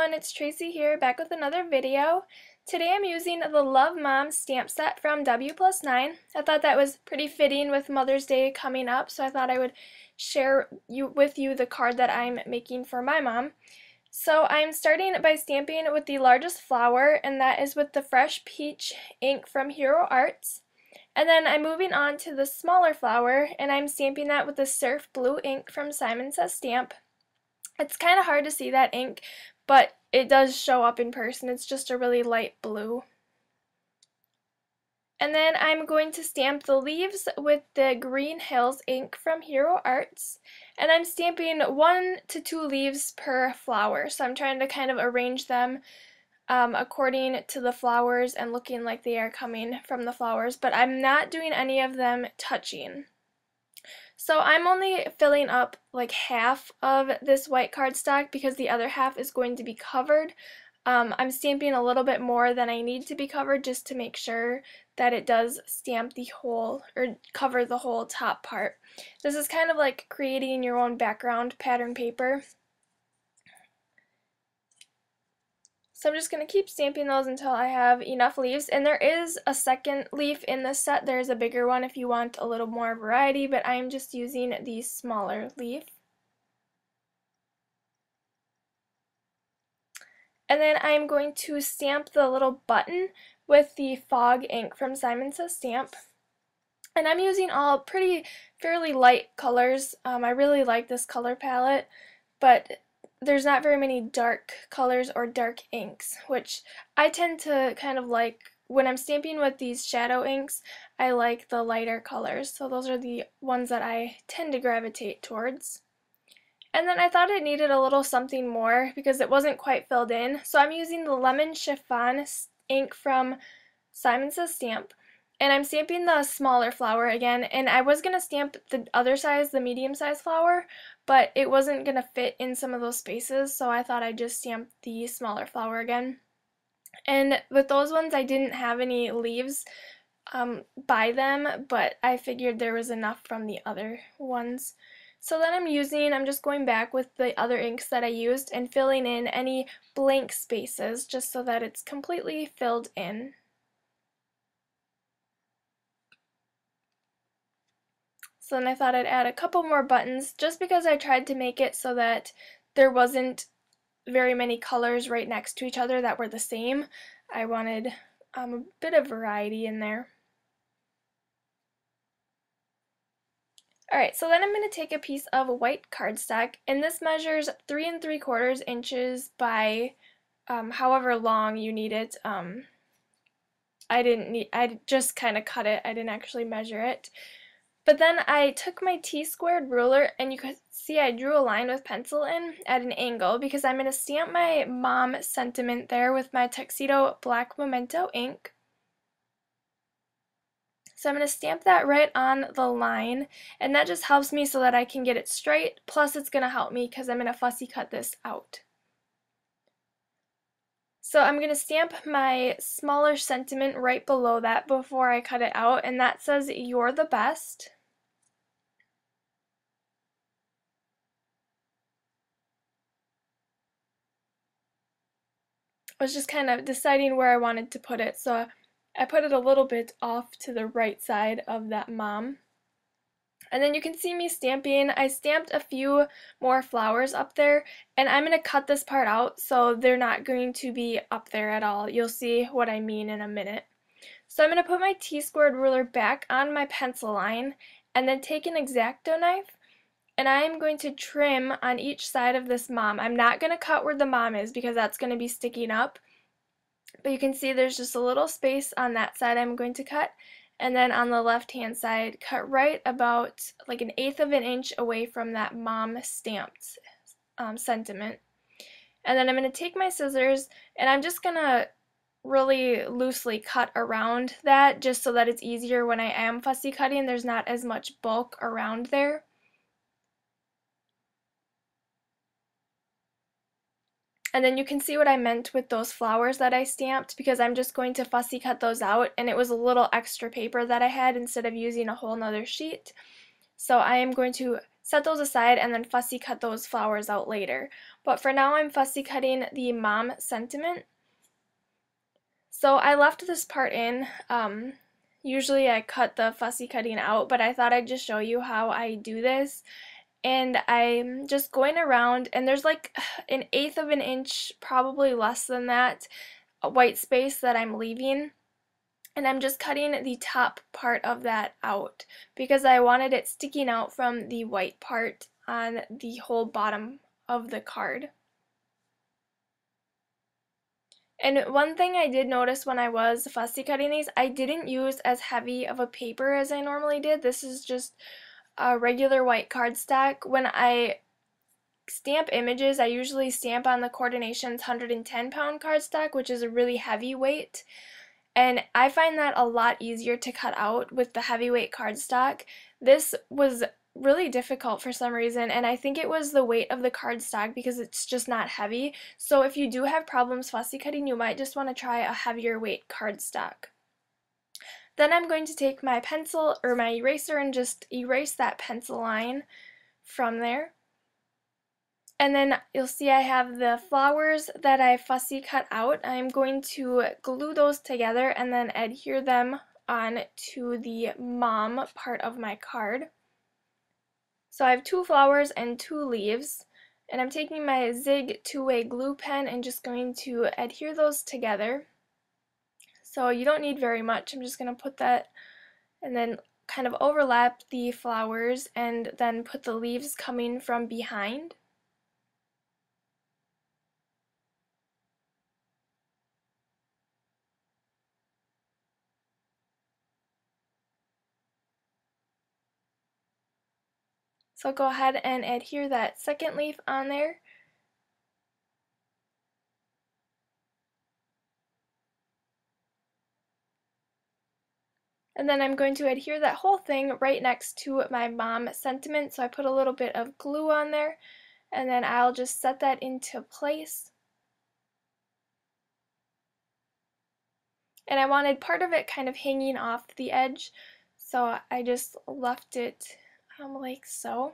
everyone, it's Tracy here, back with another video. Today I'm using the Love Mom stamp set from WPlus9. I thought that was pretty fitting with Mother's Day coming up, so I thought I would share with you the card that I'm making for my mom. So I'm starting by stamping with the largest flower, and that is with the Fresh Peach ink from Hero Arts. And then I'm moving on to the smaller flower, and I'm stamping that with the Surf Blue ink from Simon Says Stamp. It's kind of hard to see that ink, but it does show up in person. It's just a really light blue. And then I'm going to stamp the leaves with the Green Hills ink from Hero Arts. And I'm stamping 1 to 2 leaves per flower. So I'm trying to kind of arrange them according to the flowers and looking like they are coming from the flowers. But I'm not doing any of them touching. So I'm only filling up like half of this white cardstock because the other half is going to be covered. I'm stamping a little bit more than I need to be covered just to make sure that it does stamp the whole, or cover the whole top part. This is kind of like creating your own background pattern paper. So I'm just going to keep stamping those until I have enough leaves. And there is a second leaf in this set. There's a bigger one if you want a little more variety, but I'm just using the smaller leaf. And then I'm going to stamp the little button with the Fog ink from Simon Says Stamp. And I'm using all fairly light colors. I really like this color palette, but there's not very many dark colors or dark inks, which I tend to kind of like. When I'm stamping with these shadow inks, I like the lighter colors, so those are the ones that I tend to gravitate towards. And then I thought it needed a little something more because it wasn't quite filled in, so I'm using the Lemon Chiffon ink from Simon Says Stamp. And I'm stamping the smaller flower again, and I was going to stamp the other size, the medium size flower, but it wasn't going to fit in some of those spaces, so I thought I'd just stamp the smaller flower again. And with those ones, I didn't have any leaves by them, but I figured there was enough from the other ones. So then I'm just going back with the other inks that I used and filling in any blank spaces just so that it's completely filled in. So then I thought I'd add a couple more buttons just because I tried to make it so that there wasn't very many colors right next to each other that were the same. I wanted a bit of variety in there. Alright, so then I'm going to take a piece of white cardstock, and this measures 3 3/4 inches by however long you need it. I just kind of cut it. I didn't actually measure it. But then I took my T-squared ruler, and you could see I drew a line with pencil in at an angle because I'm going to stamp my mom sentiment there with my Tuxedo Black Memento ink. So I'm going to stamp that right on the line, and that just helps me so that I can get it straight, plus it's going to help me because I'm going to fussy cut this out. So I'm going to stamp my smaller sentiment right below that before I cut it out, and that says, "You're the best." I was just kind of deciding where I wanted to put it, so I put it a little bit off to the right side of that mom. And then you can see me stamping. I stamped a few more flowers up there, and I'm going to cut this part out so they're not going to be up there at all. You'll see what I mean in a minute. So I'm going to put my T-squared ruler back on my pencil line and then take an X-Acto knife, and I'm going to trim on each side of this mom. I'm not going to cut where the mom is because that's going to be sticking up. But you can see there's just a little space on that side I'm going to cut. And then on the left hand side, cut right about like 1/8 of an inch away from that mom stamped sentiment. And then I'm going to take my scissors, and I'm just going to really loosely cut around that just so that it's easier when I am fussy cutting. There's not as much bulk around there. And then you can see what I meant with those flowers that I stamped because I'm just going to fussy cut those out, and it was a little extra paper that I had instead of using a whole nother sheet. So I am going to set those aside and then fussy cut those flowers out later. But for now I'm fussy cutting the mom sentiment. So I left this part in. Usually I cut the fussy cutting out, but I thought I'd just show you how I do this. And I'm just going around, and there's like 1/8 of an inch, probably less than that, white space that I'm leaving. And I'm just cutting the top part of that out because I wanted it sticking out from the white part on the whole bottom of the card. And one thing I did notice when I was fussy cutting these, I didn't use as heavy of a paper as I normally did. This is just a regular white cardstock. When I stamp images, I usually stamp on the Coordinations 110-pound cardstock, which is a really heavy weight. And I find that a lot easier to cut out with the heavyweight cardstock. This was really difficult for some reason, and I think it was the weight of the cardstock because it's just not heavy. So if you do have problems fussy cutting, you might just want to try a heavier weight cardstock. Then I'm going to take my pencil or my eraser and just erase that pencil line from there. And then you'll see I have the flowers that I fussy cut out. I'm going to glue those together and then adhere them on to the mom part of my card. So I have 2 flowers and 2 leaves, and I'm taking my Zig 2-way glue pen and just going to adhere those together. So you don't need very much. I'm just going to put that and then kind of overlap the flowers and then put the leaves coming from behind. So go ahead and adhere that second leaf on there. And then I'm going to adhere that whole thing right next to my mom sentiment. So I put a little bit of glue on there, and then I'll just set that into place. And I wanted part of it kind of hanging off the edge, so I just left it like so.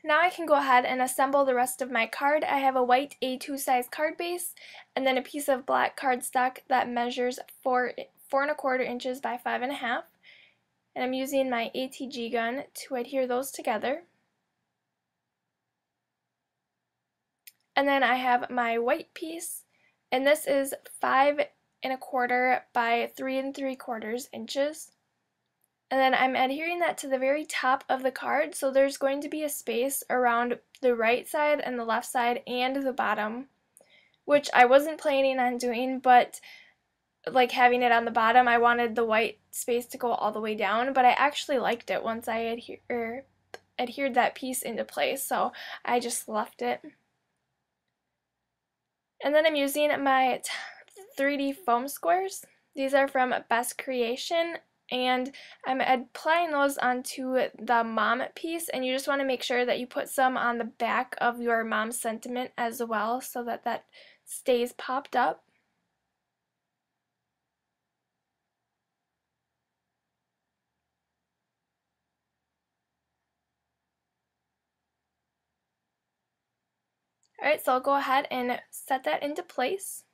Now I can go ahead and assemble the rest of my card. I have a white A2 size card base and then a piece of black cardstock that measures 4¼ inches by 5½. And I'm using my ATG gun to adhere those together. And then I have my white piece, and this is 5¼ by 3¾ inches. And then I'm adhering that to the very top of the card, so there's going to be a space around the right side and the left side and the bottom, which I wasn't planning on doing, but like having it on the bottom, I wanted the white space to go all the way down, but I actually liked it once I adhered that piece into place, so I just left it. And then I'm using my 3D foam squares. These are from Best Creation, and I'm applying those onto the mom piece, and you just want to make sure that you put some on the back of your mom sentiment as well so that that stays popped up. Alright, so I'll go ahead and set that into place.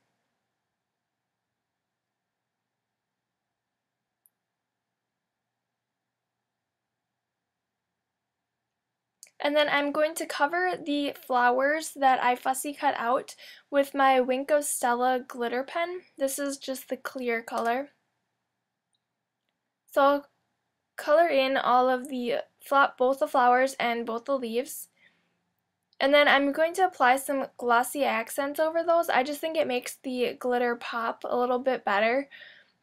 And then I'm going to cover the flowers that I fussy cut out with my Wink of Stella glitter pen. This is just the clear color. So I'll color in all of the both the flowers and both the leaves. And then I'm going to apply some glossy accents over those. I just think it makes the glitter pop a little bit better.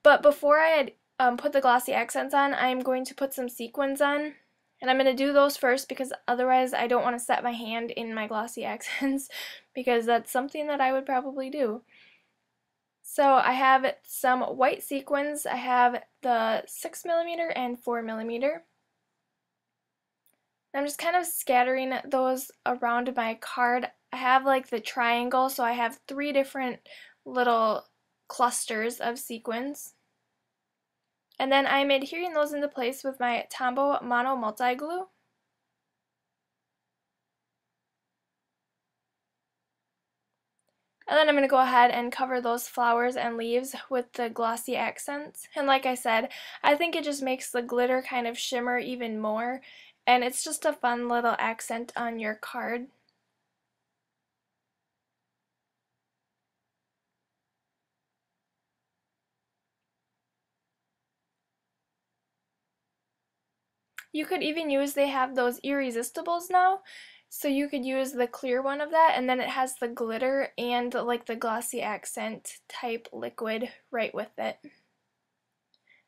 But before I put the glossy accents on, I'm going to put some sequins on. And I'm going to do those first because otherwise I don't want to set my hand in my glossy accents because that's something that I would probably do. So I have some white sequins. I have the 6mm and 4mm. I'm just kind of scattering those around my card. I have like the triangle, so I have 3 different little clusters of sequins. And then I'm adhering those into place with my Tombow Mono Multi Glue. And then I'm going to go ahead and cover those flowers and leaves with the glossy accents. And like I said, I think it just makes the glitter kind of shimmer even more. And it's just a fun little accent on your card. You could even use, they have those irresistibles now, so you could use the clear one of that, and then it has the glitter and like the glossy accent type liquid right with it.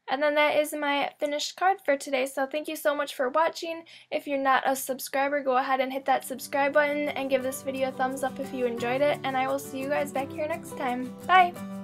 And then that is my finished card for today, so thank you so much for watching. If you're not a subscriber, go ahead and hit that subscribe button and give this video a thumbs up if you enjoyed it, and I will see you guys back here next time. Bye!